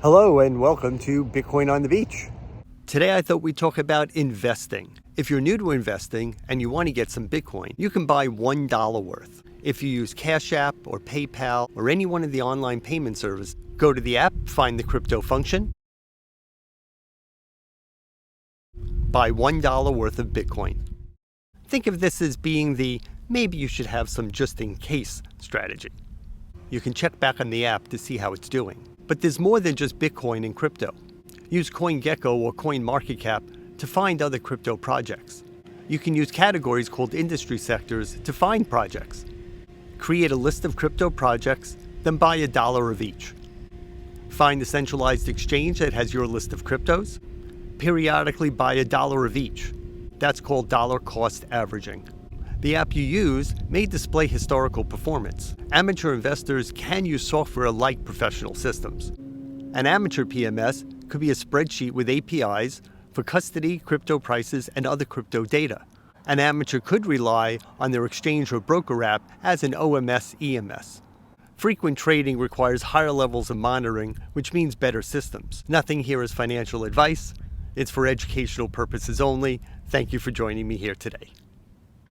Hello and welcome to Bitcoin on the Beach. Today I thought we'd talk about investing. If you're new to investing and you want to get some Bitcoin, you can buy $1 worth. If you use Cash App or PayPal or any one of the online payment services, go to the app, find the crypto function, buy $1 worth of Bitcoin. Think of this as being the maybe you should have some just in case strategy. You can check back on the app to see how it's doing. But there's more than just Bitcoin and crypto. Use CoinGecko or CoinMarketCap to find other crypto projects. You can use categories called industry sectors to find projects. Create a list of crypto projects, then buy $1 of each. Find the centralized exchange that has your list of cryptos. Periodically buy $1 of each. That's called dollar cost averaging. The app you use may display historical performance. Amateur investors can use software like professional systems. An amateur PMS could be a spreadsheet with APIs for custody, crypto prices, and other crypto data. An amateur could rely on their exchange or broker app as an OMS/EMS. Frequent trading requires higher levels of monitoring, which means better systems. Nothing here is financial advice. It's for educational purposes only. Thank you for joining me here today.